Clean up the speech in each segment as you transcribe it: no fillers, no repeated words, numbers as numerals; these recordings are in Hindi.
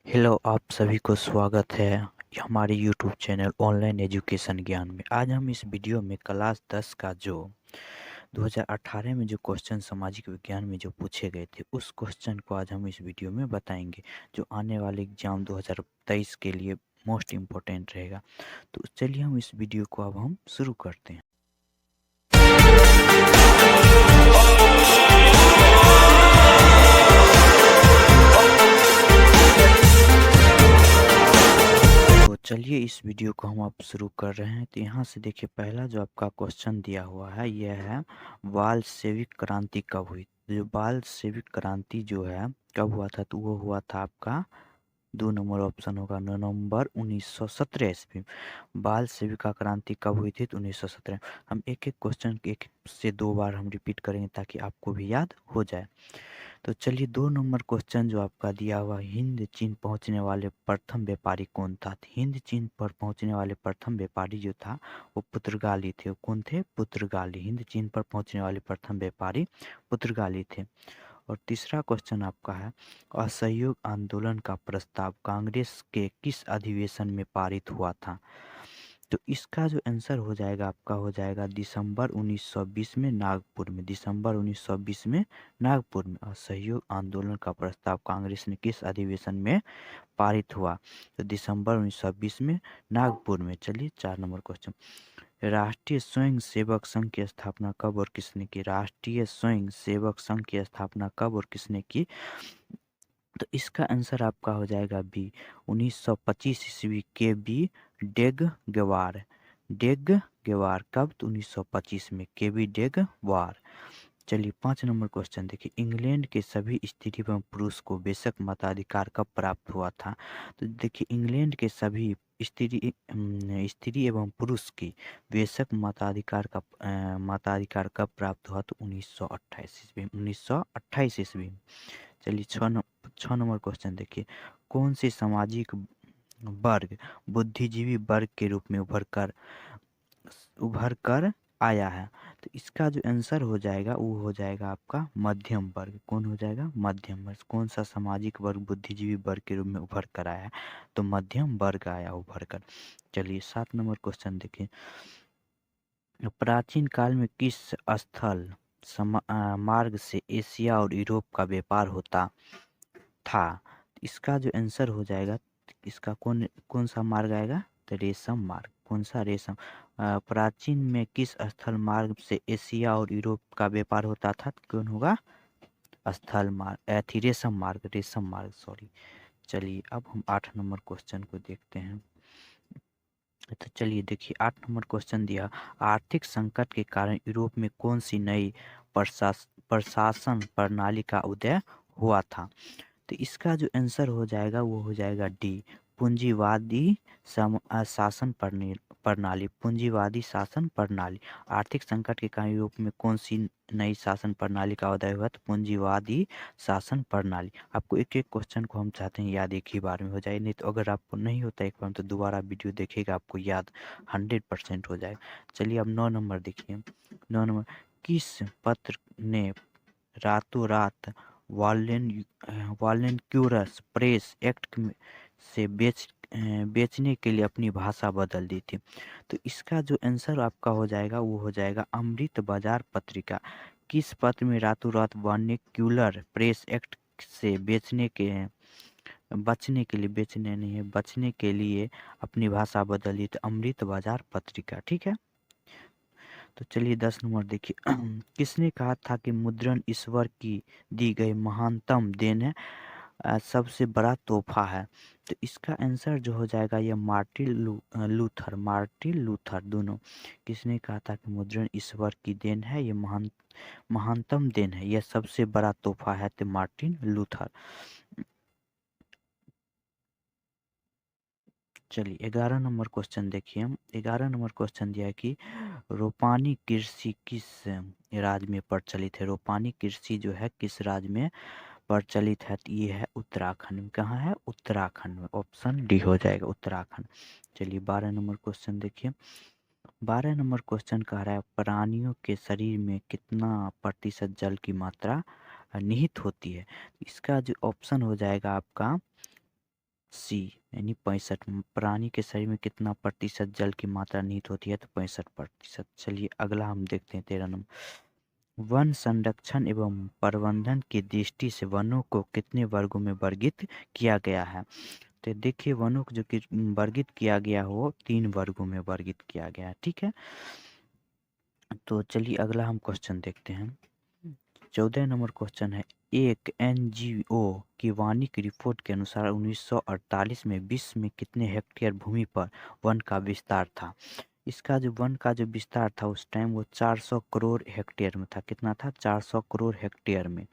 हेलो, आप सभी को स्वागत है हमारे यूट्यूब चैनल ऑनलाइन एजुकेशन ज्ञान में। आज हम इस वीडियो में क्लास 10 का जो 2018 में जो क्वेश्चन सामाजिक विज्ञान में जो पूछे गए थे उस क्वेश्चन को आज हम इस वीडियो में बताएंगे, जो आने वाले एग्जाम 2023 के लिए मोस्ट इम्पोर्टेंट रहेगा। तो चलिए हम इस वीडियो को अब हम शुरू करते हैं। तो चलिए इस वीडियो को हम अब शुरू कर रहे हैं। तो यहाँ से देखिए, पहला जो आपका क्वेश्चन दिया हुआ है यह है, बाल सेविक क्रांति कब हुई। जो बाल सेविक क्रांति जो है कब हुआ था, तो वो हुआ था आपका 2 नंबर ऑप्शन होगा, नवंबर 1917 ईस्वी। बाल सेविका क्रांति कब हुई थी, तो 1917। हम एक एक क्वेश्चन एक से 2 बार हम रिपीट करेंगे ताकि आपको भी याद हो जाए। तो चलिए 2 नंबर क्वेश्चन जो आपका दिया हुआ, हिंद चीन पहुंचने वाले प्रथम व्यापारी कौन था। हिंद चीन पर पहुंचने वाले प्रथम व्यापारी जो था वो पुर्तगाली थे। वो कौन थे? पुर्तगाली। हिंद चीन पर पहुंचने वाले प्रथम व्यापारी पुर्तगाली थे। और तीसरा क्वेश्चन आपका है, असहयोग आंदोलन का प्रस्ताव कांग्रेस के किस अधिवेशन में पारित हुआ था। तो इसका जो आंसर हो जाएगा आपका हो जाएगा दिसंबर 1920 में नागपुर में। दिसंबर 1920 में नागपुर में असहयोग आंदोलन का प्रस्ताव कांग्रेस ने किस अधिवेशन में पारित हुआ, तो दिसंबर 1920 में नागपुर में। चलिए 4 नंबर क्वेश्चन, राष्ट्रीय स्वयं सेवक संघ की स्थापना कब और किसने की। राष्ट्रीय स्वयं सेवक संघ की स्थापना कब और किसने की, तो इसका आंसर आपका हो जाएगा बी, 1925 ईस्वी के बी डेगवार। डेगवार कब, तो 1925 में के बी डेगवार। चलिए 5 नंबर क्वेश्चन देखिए, इंग्लैंड के सभी स्त्री एवं पुरुष को बेशक मताधिकार कब प्राप्त हुआ था। तो देखिए इंग्लैंड के सभी स्त्री एवं पुरुष की बेशक मताधिकार कब प्राप्त हुआ, तो 1928 ईस्वी। 1928 ईस्वी। चलिए 6 नंबर क्वेश्चन देखिए, कौन सी सामाजिक वर्ग बुद्धिजीवी वर्ग के रूप में उभर कर आया है। तो इसका जो आंसर हो जाएगा वो हो जाएगा आपका मध्यम वर्ग। कौन हो जाएगा? मध्यम वर्ग। कौन सा सामाजिक वर्ग बुद्धिजीवी वर्ग के रूप में उभर कर आया है, तो मध्यम वर्ग आया उभर कर। चलिए 7 नंबर क्वेश्चन देखिए, प्राचीन काल में किस स्थल मार्ग से एशिया और यूरोप का व्यापार होता था। इसका जो आंसर हो जाएगा, इसका कौन कौन सा मार्ग आएगा, तो रेशम मार्ग। कौन सा? रेशम। प्राचीन में किस स्थल मार्ग से एशिया और यूरोप का व्यापार होता था, तो कौन होगा? स्थल मार्ग थी रेशम मार्ग, रेशम मार्ग, सॉरी। चलिए अब हम 8 नंबर क्वेश्चन को देखते हैं। तो चलिए देखिए 8 नंबर क्वेश्चन दिया, आर्थिक संकट के कारण यूरोप में कौन सी नई प्रशासन प्रणाली का उदय हुआ था। तो इसका जो आंसर हो जाएगा वो हो जाएगा डी, पूंजीवादी शासन प्रणाली। पूंजीवादी शासन प्रणाली। आर्थिक संकट के कारण यूरोप में कौन सी नई शासन प्रणाली का उदय हुआ, तो पूंजीवादी शासन प्रणाली। आपको एक एक क्वेश्चन को हम चाहते हैं याद एक ही बार में हो जाए, नहीं तो अगर आपको नहीं होता एक बार तो दोबारा वीडियो देखेगा आपको याद 100% हो जाएगा। चलिए अब 9 नंबर देखिए, 9 नंबर, किस पत्र ने रातों रात वालेंक्यूरस प्रेस एक्ट से बेचने के लिए अपनी भाषा बदल दी थी। तो इसका जो आंसर आपका हो जाएगा वो हो जाएगा अमृत बाजार पत्रिका। किस पत्र में रातों रात वार्निक्यूलर प्रेस एक्ट से बचने के लिए, बेचने नहीं है, बचने के लिए अपनी भाषा बदल दी थी, अमृत बाजार पत्रिका। ठीक है। तो चलिए 10 नंबर देखिए, किसने कहा था कि मुद्रण ईश्वर की दी गई महानतम देन है, सबसे बड़ा तोहफा है। तो इसका आंसर जो हो जाएगा ये मार्टिन लूथर दोनों। किसने कहा था कि मुद्रण ईश्वर की देन है, ये महानतम देन है, यह सबसे बड़ा तोहफा है, तो मार्टिन लूथर। चलिए 11 नंबर क्वेश्चन देखिए, हम 11 नंबर क्वेश्चन दिया है कि रोपानी कृषि किस राज्य में प्रचलित है। रोपानी कृषि जो है किस राज्य में प्रचलित है, तो ये है उत्तराखंड में। कहाँ है? उत्तराखंड में। ऑप्शन डी हो जाएगा, उत्तराखंड। चलिए 12 नंबर क्वेश्चन देखिए, 12 नंबर क्वेश्चन कह रहा है प्राणियों के शरीर में कितना प्रतिशत जल की मात्रा निहित होती है। इसका जो ऑप्शन हो जाएगा आपका सी यानी 65। प्राणी के शरीर में कितना प्रतिशत जल की मात्रा निहित होती है? तो 65%। चलिए अगला हम देखते हैं 13 नंबर। वन संरक्षण एवं प्रबंधन की दृष्टि से वनों को कितने वर्गों में वर्गित किया गया है? तो देखिए वनों को जो कि वर्गित किया गया हो 3 वर्गों में वर्गित किया गया है। ठीक है, तो चलिए अगला हम क्वेश्चन देखते हैं। 14 नंबर क्वेश्चन है, एक एनजीओ की वार्षिक रिपोर्ट के अनुसार 1948 में विश्व में कितने हेक्टेयर भूमि पर वन का विस्तार था? इसका जो वन का जो विस्तार था उस टाइम वो 400 करोड़ हेक्टेयर में था। कितना था? 400 करोड़ हेक्टेयर में।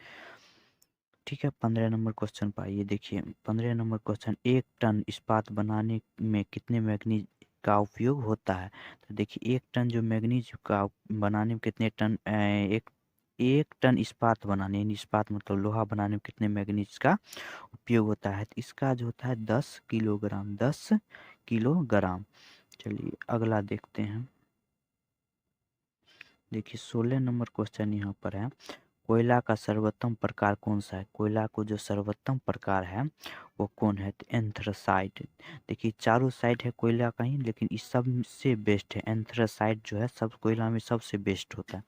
ठीक है, 15 नंबर क्वेश्चन पर आइए। देखिए 15 नंबर क्वेश्चन, एक टन इस्पात बनाने में कितने मैग्नीज का उपयोग होता है? तो देखिए 1 टन जो मैग्नीज का बनाने में कितने टन एक टन इस्पात बनाने, यानी इस्पात मतलब लोहा बनाने में कितने मैग्नीज का उपयोग होता है? तो इसका जो होता है 10 किलोग्राम, 10 किलोग्राम। चलिए अगला देखते हैं। देखिए 16 नंबर क्वेश्चन यहाँ पर है, कोयला का सर्वोत्तम प्रकार कौन सा है? कोयला को जो सर्वोत्तम प्रकार है वो कौन है? तो एंथ्रासाइट। देखिए चारों साइड है कोयला का ही, लेकिन इस सब से बेस्ट है एंथ्रासाइट जो है, सब कोयला में सबसे बेस्ट होता है।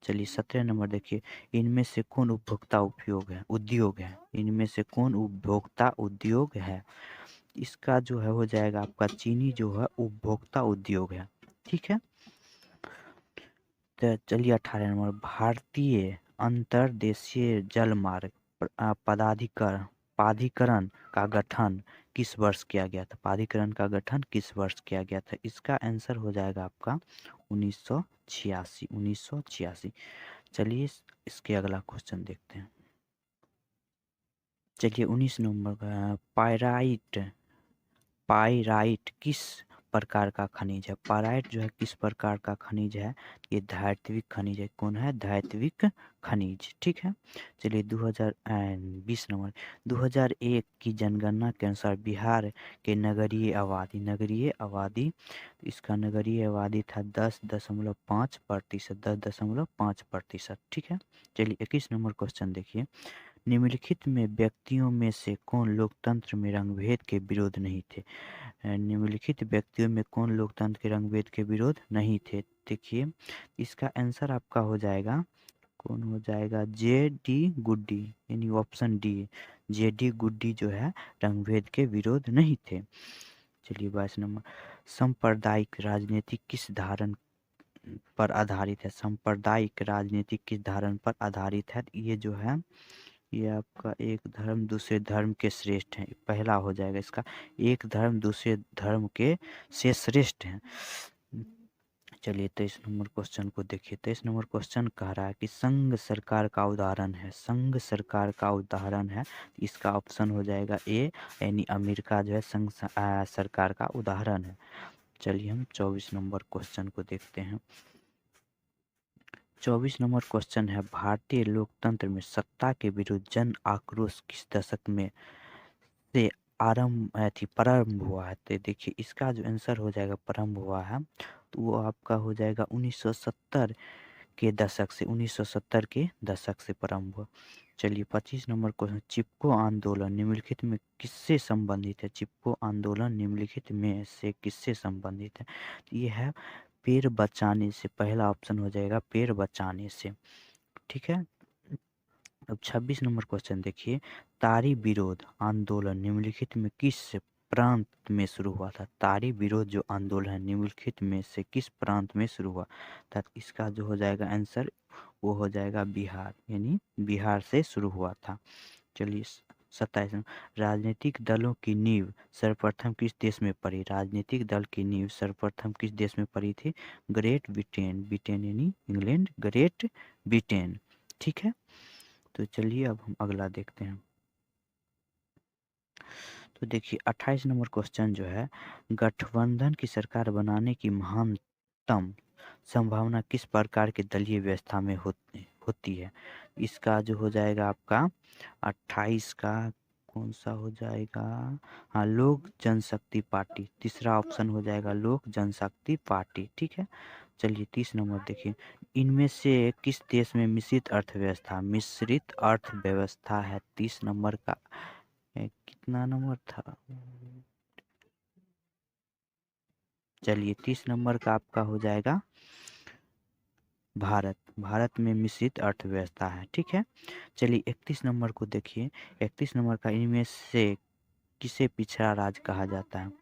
चलिए 17 नंबर देखिए, इनमें से कौन उपभोक्ता उपयोग है उद्योग है? इनमें से कौन उपभोक्ता उद्योग है? इसका जो है हो जाएगा आपका चीनी जो है उपभोक्ता उद्योग है। ठीक है, तो चलिए 18 नंबर, भारतीय अंतर्देशीय जलमार्ग प्राधिकरण का गठन किस वर्ष किया गया था? प्राधिकरण का गठन किस वर्ष किया गया था? इसका आंसर हो जाएगा आपका 1986, 1986। चलिए इसके अगला क्वेश्चन देखते हैं। चलिए 19 नंबर का, पाइराइट किस प्रकार का खनिज है? पाइराइट जो है किस प्रकार का खनिज है? ये धात्विक खनिज है। कौन है? धात्विक खनिज। ठीक है, चलिए 2020 नंबर, 2001 की जनगणना के अनुसार बिहार के नगरीय आबादी, इसका नगरीय आबादी था 10.5%, 10.5%। ठीक है, चलिए 21 नंबर क्वेश्चन देखिए, निम्नलिखित में व्यक्तियों में से कौन लोकतंत्र में रंगभेद के विरोध नहीं थे? निम्नलिखित व्यक्तियों में कौन लोकतंत्र के रंगभेद के विरोध नहीं थे? देखिए इसका आंसर आपका हो जाएगा, कौन हो जाएगा? जे डी गुड्डी, यानी ऑप्शन डी, जे डी गुड्डी जो है रंगभेद के विरोध नहीं थे। चलिए 22 नंबर, सांप्रदायिक राजनीति किस धारण पर आधारित है? सांप्रदायिक राजनीति किस धारण पर आधारित है? ये जो है ये आपका एक धर्म दूसरे धर्म के श्रेष्ठ है, पहला हो जाएगा इसका, एक धर्म दूसरे धर्म के से श्रेष्ठ है। चलिए 23 नंबर क्वेश्चन को देखिए। 23 नंबर क्वेश्चन कह रहा है कि संघ सरकार का उदाहरण है, संघ सरकार का उदाहरण है, इसका ऑप्शन हो जाएगा ए, यानी अमेरिका जो है संघ सरकार का उदाहरण है। चलिए हम 24 नंबर क्वेश्चन को देखते हैं। 24 नंबर क्वेश्चन है, भारतीय लोकतंत्र में सत्ता के विरुद्ध जन आक्रोश किस दशक में से प्रारंभ हुआ है? तो देखिए इसका जो आंसर हो जाएगा प्रारंभ हुआ है तो वो आपका हो जाएगा 1970 के दशक से, 1970 के दशक से प्रारंभ हुआ। चलिए 25 नंबर क्वेश्चन, चिपको आंदोलन निम्नलिखित में किससे संबंधित है? चिपको आंदोलन निम्नलिखित में से किससे संबंधित है? तो ये है पेड़ बचाने से, पहला ऑप्शन हो जाएगा पेड़ बचाने से। ठीक है, अब 26 नंबर क्वेश्चन देखिए, तारी विरोध आंदोलन निम्नलिखित में किस प्रांत में शुरू हुआ था? तारी विरोध जो आंदोलन निम्नलिखित में से किस प्रांत में शुरू हुआ था? इसका जो हो जाएगा आंसर वो हो जाएगा बिहार, यानी बिहार से शुरू हुआ था। चलिए 27, राजनीतिक दलों की नींव सर्वप्रथम किस देश में पड़ी? राजनीतिक दल की नींव सर्वप्रथम किस देश में पड़ी थी? ग्रेट ब्रिटेन, ब्रिटेन यानी इंग्लैंड, ग्रेट ब्रिटेन। ठीक है, तो चलिए अब हम अगला देखते हैं। तो देखिए 28 नंबर क्वेश्चन जो है, गठबंधन की सरकार बनाने की महानतम संभावना किस प्रकार की दलीय व्यवस्था में होती है? इसका जो हो जाएगा आपका 28 का कौन सा हो जाएगा? हाँ, लोक जनशक्ति पार्टी, तीसरा ऑप्शन हो जाएगा लोक जनशक्ति पार्टी। ठीक है, चलिए 30 नंबर देखिए, इनमें से किस देश में मिश्रित अर्थव्यवस्था है? 30 नंबर का कितना नंबर था? चलिए 30 नंबर का आपका हो जाएगा भारत। भारत में मिश्रित अर्थव्यवस्था है, ठीक है। चलिए 31 नंबर को देखिए। 31 नंबर का इनमें से किसे पिछड़ा राज्य कहा जाता है?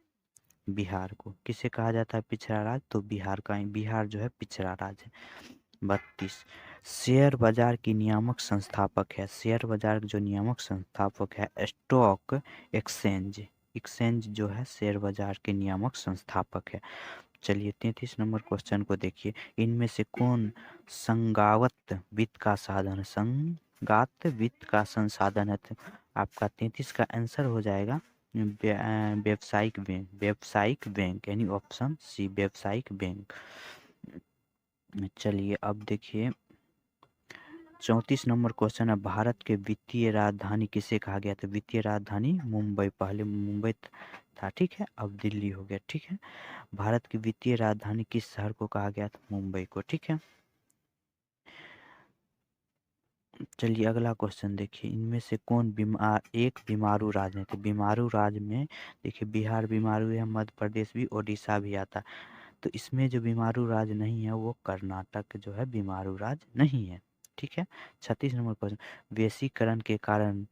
बिहार को। किसे कहा जाता है पिछड़ा राज्य? तो बिहार का, बिहार जो है पिछड़ा राज्य है। 32, शेयर बाजार की नियामक संस्थापक है। शेयर बाजार जो नियामक संस्थापक है स्टॉक एक्सचेंज। एक्सचेंज जो है शेयर बाजार के नियामक संस्थापक है। चलिए 33 नंबर क्वेश्चन को देखिए। इनमें से कौन संगावत वित्त का साधन है? संगात वित्त का संसाधन है। तो आपका 33 का आंसर हो जाएगा व्यावसायिक बैंक। व्यावसायिक बैंक यानी ऑप्शन सी, व्यावसायिक बैंक। चलिए अब देखिए 34 नंबर क्वेश्चन है, भारत के वित्तीय राजधानी किसे कहा गया था? वित्तीय राजधानी मुंबई। पहले मुंबई था, ठीक है, अब दिल्ली हो गया, ठीक है। भारत की वित्तीय राजधानी किस शहर को कहा गया था? मुंबई को, ठीक है। चलिए अगला क्वेश्चन देखिए। इनमें से कौन एक बीमारू राज्य है? तो बीमारू राज्य में देखिए बिहार बीमारू है, मध्य प्रदेश भी, ओडिशा भी आता है। तो इसमें जो बीमारू राज्य नहीं है वो कर्नाटक जो है बीमारू राज्य नहीं है, ठीक है। 36 नंबर क्वेश्चन, वैश्वीकरण के कारण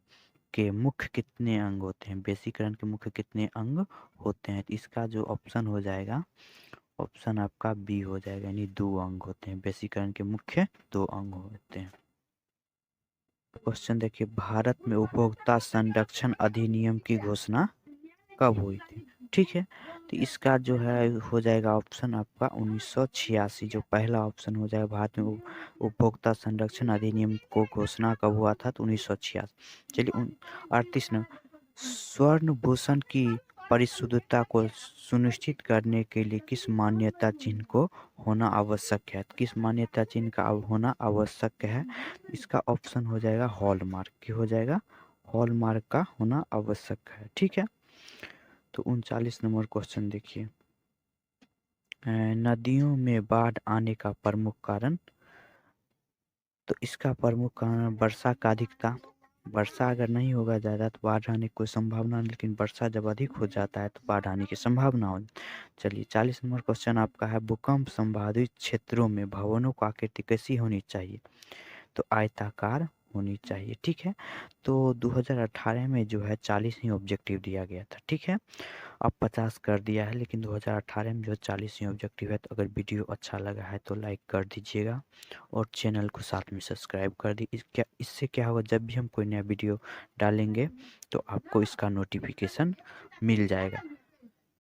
के मुख्य कितने अंग होते हैं? वैश्वीकरण के मुख्य कितने अंग होते हैं? तो इसका जो ऑप्शन हो जाएगा, ऑप्शन आपका बी हो जाएगा, यानी 2 अंग होते हैं। वैश्वीकरण के मुख्य 2 अंग होते हैं। क्वेश्चन देखिए, भारत में उपभोक्ता संरक्षण अधिनियम की घोषणा कब हुई थी? ठीक है, तो इसका जो है हो जाएगा ऑप्शन आपका 1986। जो पहला ऑप्शन हो जाएगा, भारत में उपभोक्ता संरक्षण अधिनियम को घोषणा कब हुआ था? तो 1986। चलिए 38 न, स्वर्ण भूषण की परिशुद्धता को सुनिश्चित करने के लिए किस मान्यता चिन्ह को होना आवश्यक है? किस मान्यता चिन्ह का होना आवश्यक है? इसका ऑप्शन हो जाएगा हॉलमार्क। की हो जाएगा? हॉलमार्क का होना आवश्यक है, ठीक है। तो 39 नंबर क्वेश्चन देखिए। नदियों में बाढ़ आने का प्रमुख कारण? तो इसका प्रमुख कारण वर्षा का अधिकता। वर्षा अगर नहीं होगा ज़्यादा तो बाढ़ आने की कोई संभावना नहीं, लेकिन वर्षा जब अधिक हो जाता है तो बाढ़ आने की संभावना हो। चलिए 40 नंबर क्वेश्चन आपका है, भूकंप संभावित क्षेत्रों में भवनों की आकृति कैसी होनी चाहिए? तो आयताकार होनी चाहिए, ठीक है। तो 2018 में जो है 40 ही ऑब्जेक्टिव दिया गया था, ठीक है। अब 50 कर दिया है, लेकिन 2018 में जो 40 ही ऑब्जेक्टिव है। तो अगर वीडियो अच्छा लगा है तो लाइक कर दीजिएगा और चैनल को साथ में सब्सक्राइब कर दी। इससे क्या होगा, जब भी हम कोई नया वीडियो डालेंगे तो आपको इसका नोटिफिकेशन मिल जाएगा।